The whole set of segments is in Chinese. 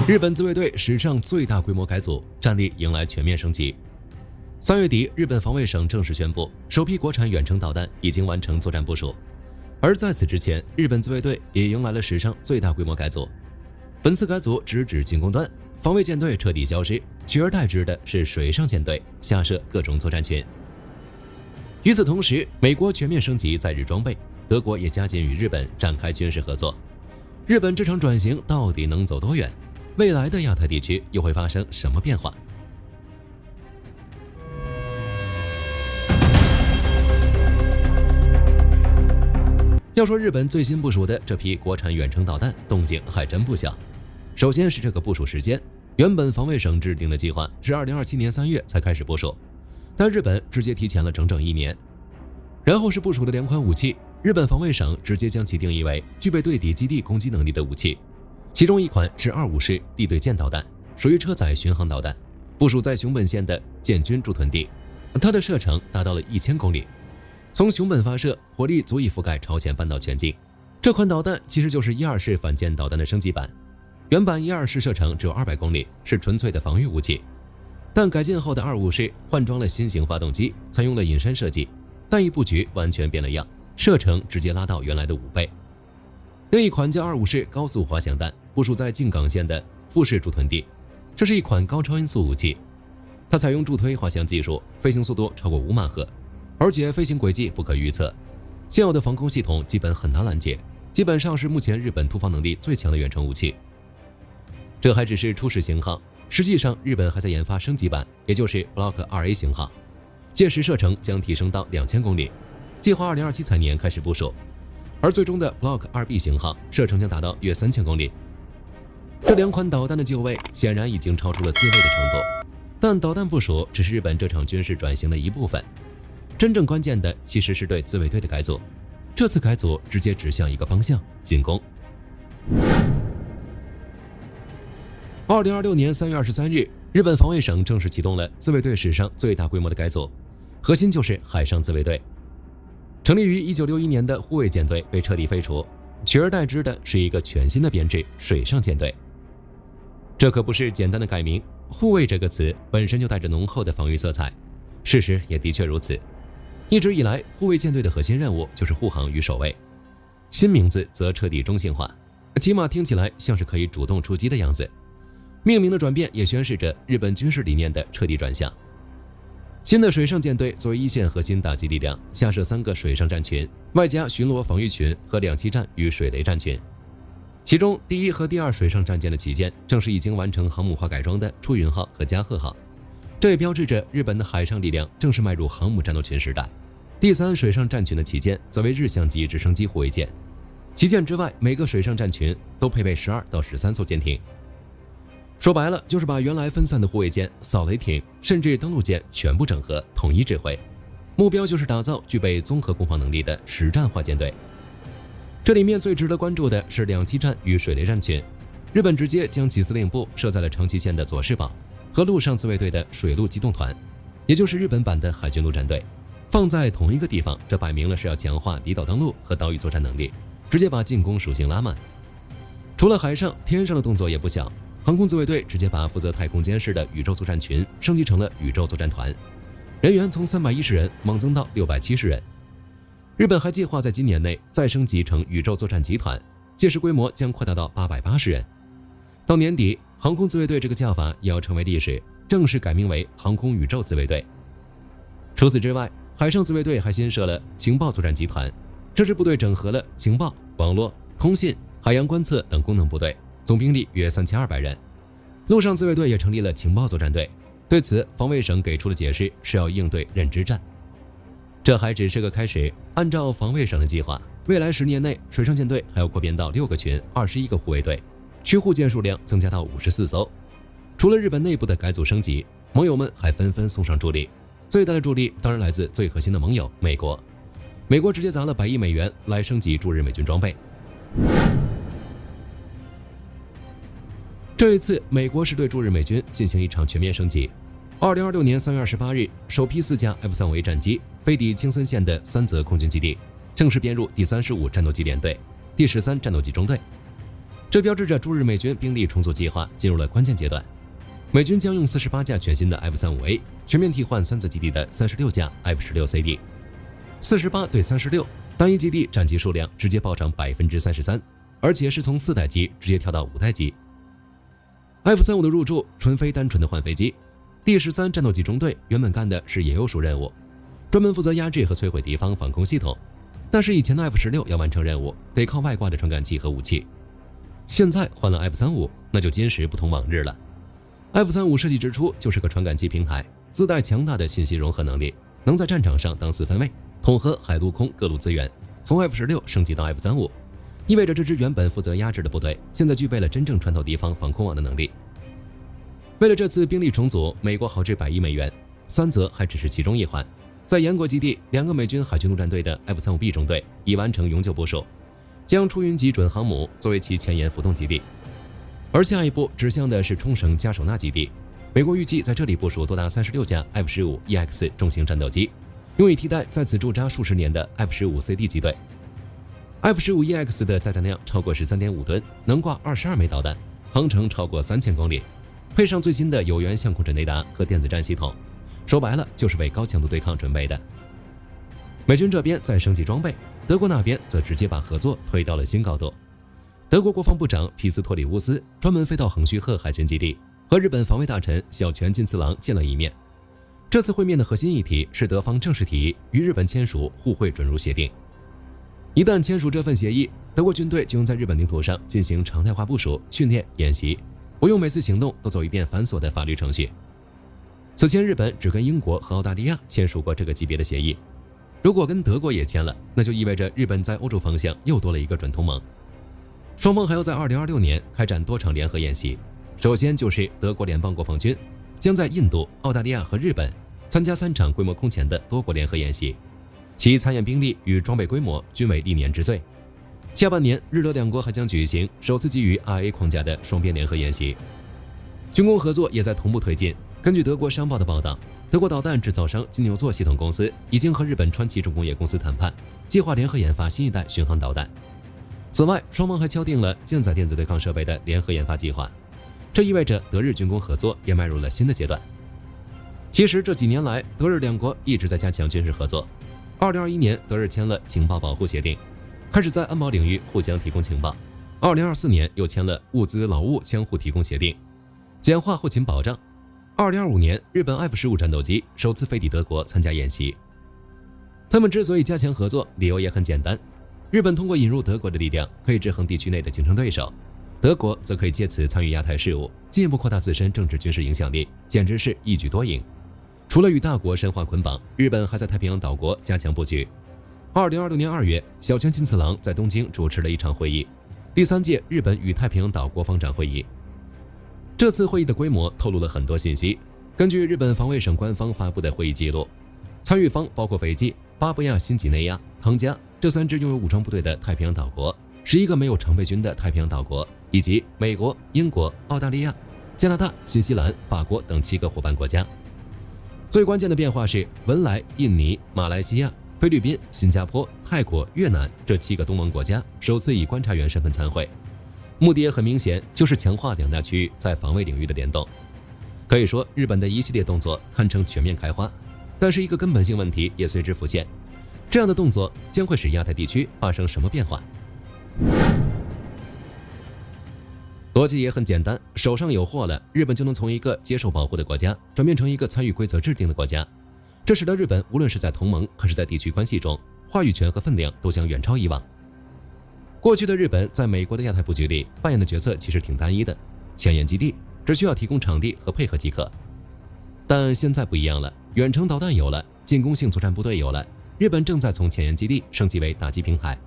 日本自卫队史上最大规模改组，战力迎来全面升级。3月底，日本防卫省正式宣布，首批国产远程导弹已经完成作战部署。而在此之前，日本自卫队也迎来了史上最大规模改组。本次改组直指进攻端，防卫舰队彻底消失，取而代之的是水上舰队，下设各种作战群。与此同时，美国全面升级在日装备，德国也加紧与日本展开军事合作。日本这场转型到底能走多远？未来的亚太地区又会发生什么变化？要说日本最新部署的这批国产远程导弹，动静还真不小。首先是这个部署时间，原本防卫省制定的计划是2027年3月才开始部署，但日本直接提前了整整1年。然后是部署的2款武器，日本防卫省直接将其定义为具备对敌基地攻击能力的武器，其中一款是25式地对舰导弹，属于车载巡航导弹，部署在熊本县的建军驻屯地，它的射程达到了1000公里。从熊本发射，火力足以覆盖朝鲜半岛全境。这款导弹其实就是12式反舰导弹的升级版，原版12式射程只有200公里，是纯粹的防御武器。但改进后的25式换装了新型发动机，采用了隐身设计，弹翼布局完全变了样，射程直接拉到原来的5倍。另一款叫25式高速滑翔弹，部署在静冈县的富士驻屯地，这是一款高超音速武器，它采用助推滑翔技术，飞行速度超过5马赫。而且飞行轨迹不可预测，现有的防空系统基本很难拦截，基本上是目前日本突防能力最强的远程武器。这还只是初始型号，实际上日本还在研发升级版，也就是 Block 2A 型号，届时射程将提升到2000公里，计划2027财年开始部署。而最终的 Block 2B 型号射程将达到约3000公里。这2款导弹的就位显然已经超出了自卫的程度，但导弹部署只是日本这场军事转型的一部分。真正关键的其实是对自卫队的改组，这次改组直接指向一个方向：进攻。2026年3月23日，日本防卫省正式启动了自卫队史上最大规模的改组，核心就是海上自卫队。成立于1961年的护卫舰队被彻底废除，取而代之的是一个全新的编制——水上舰队。这可不是简单的改名，护卫这个词本身就带着浓厚的防御色彩，事实也的确如此。一直以来，护卫舰队的核心任务就是护航与守卫，新名字则彻底中性化，起码听起来像是可以主动出击的样子。命名的转变也宣示着日本军事理念的彻底转向。新的水上舰队作为一线核心打击力量，下设3个水上战群，外加巡逻防御群和两栖战与水雷战群。其中第1和第2水上战舰的旗舰正是已经完成航母化改装的出云号和加贺号。这也标志着日本的海上力量正式迈入航母战斗群时代。第3水上战群的旗舰则为日向级直升机护卫舰，旗舰之外，每个水上战群都配备12到13艘舰艇。说白了，就是把原来分散的护卫舰、扫雷艇甚至登陆舰全部整合，统一指挥。目标就是打造具备综合攻防能力的实战化舰队。这里面最值得关注的是两栖战与水雷战群，日本直接将其司令部设在了长崎县的佐世保，和陆上自卫队的水陆机动团，也就是日本版的海军陆战队，放在同一个地方，这摆明了是要强化敌岛登陆和岛屿作战能力，直接把进攻属性拉满。除了海上，天上的动作也不小，航空自卫队直接把负责太空监视的宇宙作战群升级成了宇宙作战团，人员从310人猛增到670人。日本还计划在今年内再升级成宇宙作战集团，届时规模将扩大到880人。到年底，航空自卫队这个叫法也要成为历史，正式改名为航空宇宙自卫队。除此之外，海上自卫队还新设了情报作战集团，这支部队整合了情报、网络、通信、海洋观测等功能部队，总兵力约3200人。陆上自卫队也成立了情报作战队，对此防卫省给出的解释是要应对认知战。这还只是个开始，按照防卫省的计划，未来10年内水上舰队还要扩编到6个群、21个护卫队，驱护舰数量增加到54艘。除了日本内部的改组升级，盟友们还纷纷送上助力。最大的助力当然来自最核心的盟友美国，美国直接砸了100亿美元来升级驻日美军装备。这一次，美国是对驻日美军进行一场全面升级。2026年3月28日，首批4架 F-35A 战机飞抵青森县的三泽空军基地，正式编入第35战斗机联队、第13战斗机中队。这标志着驻日美军兵力重组计划进入了关键阶段。美军将用48架全新的 F-35A 全面替换三座基地的36架 F-16CD，48对36，单一基地战机数量直接暴涨33%，而且是从4代机直接跳到5代机。F-35的入驻纯非单纯的换飞机，第13战斗机中队原本干的是野鼬鼠任务，专门负责压制和摧毁敌方防空系统。但是以前的 F-16要完成任务，得靠外挂的传感器和武器。现在换了 F-35，那就今时不同往日了。F-35设计之初就是个传感器平台，自带强大的信息融合能力，能在战场上当四分卫，统合海陆空各路资源。从 F-16升级到 F-35，意味着这支原本负责压制的部队，现在具备了真正穿透敌方防空网的能力。为了这次兵力重组，美国耗资100亿美元，三泽还只是其中一环。在延国基地，2个美军海军陆战队的 F-35B 中队已完成永久部署，将出云级准航母作为其前沿浮动基地。而下一步指向的是冲绳加手纳基地，美国预计在这里部署多达36架 F-15EX 重型战斗机，用以替代在此驻扎数十年的 F-15CD 机队。F-15EX 的载弹量超过13.5吨，能挂22枚导弹，航程超过3000公里，配上最新的有源相控阵雷达和电子战系统。说白了，就是为高强度对抗准备的。美军这边在升级装备，德国那边则直接把合作推到了新高度。德国国防部长皮斯托里乌斯专门飞到横须贺海军基地，和日本防卫大臣小泉进次郎见了一面。这次会面的核心议题是德方正式提议与日本签署互惠准入协定。一旦签署这份协议，德国军队就能在日本领土上进行常态化部署、训练、演习，不用每次行动都走一遍繁琐的法律程序。此前日本只跟英国和澳大利亚签署过这个级别的协议，如果跟德国也签了，那就意味着日本在欧洲方向又多了一个准同盟。双方还要在2026年开展多场联合演习，首先就是德国联邦国防军将在印度、澳大利亚和日本参加3场规模空前的多国联合演习，其参演兵力与装备规模均为历年之最。下半年，日德两国还将举行首次基于 RA 框架的双边联合演习，军工合作也在同步推进。根据德国商报的报道，德国导弹制造商金牛座系统公司已经和日本川崎重工业公司谈判，计划联合研发新一代巡航导弹。此外，双方还敲定了舰载电子对抗设备的联合研发计划，这意味着德日军工合作也迈入了新的阶段。其实这几年来，德日两国一直在加强军事合作。2021年，德日签了情报保护协定，开始在安保领域互相提供情报。2024年又签了物资劳务相互提供协定，简化后勤保障。2025年，日本 F-15战斗机首次飞抵德国参加演习。他们之所以加强合作，理由也很简单：日本通过引入德国的力量，可以制衡地区内的竞争对手；德国则可以借此参与亚太事务，进一步扩大自身政治军事影响力，简直是一举多赢。除了与大国深化捆绑，日本还在太平洋岛国加强布局。2026年2月，小泉进次郎在东京主持了一场会议，第3届日本与太平洋岛国防长会议。这次会议的规模透露了很多信息。根据日本防卫省官方发布的会议记录，参与方包括斐济、巴布亚新几内亚、汤加这3支拥有武装部队的太平洋岛国，11个没有常备军的太平洋岛国，以及美国、英国、澳大利亚、加拿大、新西兰、法国等7个伙伴国家。最关键的变化是，文莱、印尼、马来西亚、菲律宾、新加坡、泰国、越南这7个东盟国家首次以观察员身份参会。目的也很明显，就是强化2大区域在防卫领域的联动。可以说，日本的一系列动作堪称全面开花，但是一个根本性问题也随之浮现：这样的动作将会使亚太地区发生什么变化？逻辑也很简单，手上有货了，日本就能从一个接受保护的国家转变成一个参与规则制定的国家，这使得日本无论是在同盟还是在地区关系中，话语权和分量都将远超以往。过去的日本在美国的亚太布局里扮演的角色其实挺单一的，前沿基地只需要提供场地和配合即可。但现在不一样了，远程导弹有了，进攻性作战部队有了，日本正在从前沿基地升级为打击平台。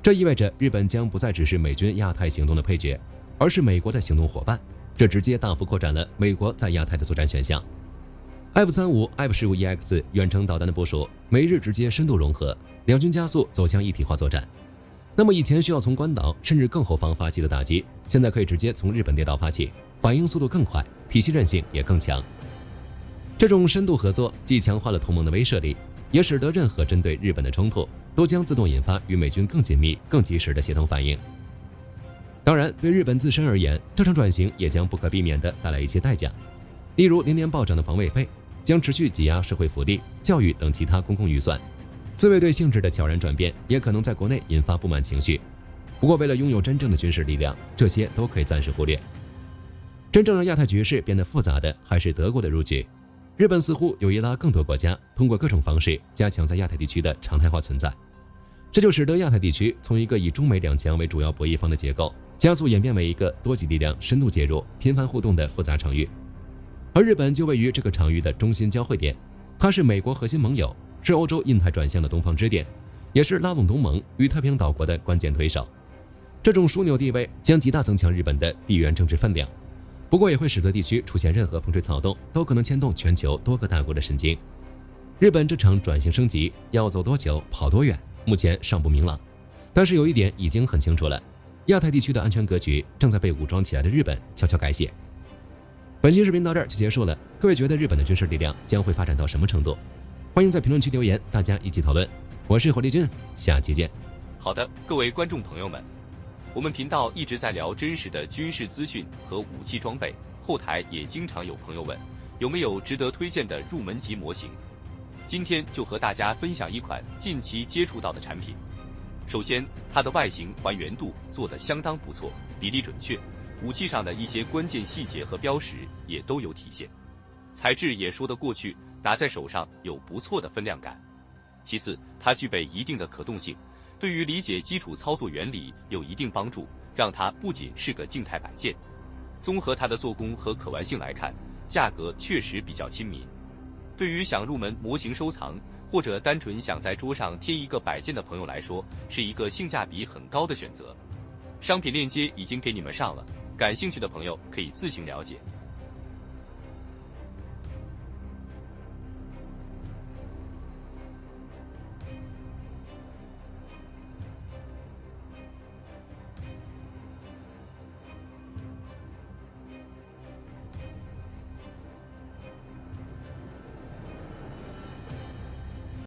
这意味着日本将不再只是美军亚太行动的配角，而是美国的行动伙伴，这直接大幅扩展了美国在亚太的作战选项。F-35、F-15EX 远程导弹的部署，美日直接深度融合，两军加速走向一体化作战。那么以前需要从关岛甚至更后方发起的打击，现在可以直接从日本列岛发起，反应速度更快，体系韧性也更强。这种深度合作既强化了同盟的威慑力，也使得任何针对日本的冲突都将自动引发与美军更紧密、更及时的协同反应。当然，对日本自身而言，这场转型也将不可避免地带来一些代价，例如年年暴涨的防卫费将持续挤压社会福利、教育等其他公共预算。自卫队性质的悄然转变，也可能在国内引发不满情绪。不过，为了拥有真正的军事力量，这些都可以暂时忽略。真正让亚太局势变得复杂的，还是德国的入局。日本似乎有意拉更多国家通过各种方式加强在亚太地区的常态化存在，这就使得亚太地区从一个以中美两强为主要博弈方的结构，加速演变为一个多极力量深度介入、频繁互动的复杂场域。而日本就位于这个场域的中心交汇点，它是美国核心盟友，是欧洲印太转向的东方支点，也是拉拢东盟与太平洋岛国的关键推手。这种枢纽地位将极大增强日本的地缘政治分量，不过也会使得地区出现任何风吹草动都可能牵动全球多个大国的神经。日本这场转型升级要走多久、跑多远，目前尚不明朗。但是有一点已经很清楚了，亚太地区的安全格局正在被武装起来的日本悄悄改写。本期视频到这儿就结束了，各位觉得日本的军事力量将会发展到什么程度？欢迎在评论区留言，大家一起讨论。我是火力军，下期见。好的，各位观众朋友们，我们频道一直在聊真实的军事资讯和武器装备，后台也经常有朋友问，有没有值得推荐的入门级模型？今天就和大家分享一款近期接触到的产品。首先，它的外形还原度做得相当不错，比例准确，武器上的一些关键细节和标识也都有体现，材质也说得过去，拿在手上有不错的分量感。其次，它具备一定的可动性，对于理解基础操作原理有一定帮助，让它不仅是个静态摆件。综合它的做工和可玩性来看，价格确实比较亲民。对于想入门模型收藏，或者单纯想在桌上贴一个摆件的朋友来说，是一个性价比很高的选择。商品链接已经给你们上了，感兴趣的朋友可以自行了解。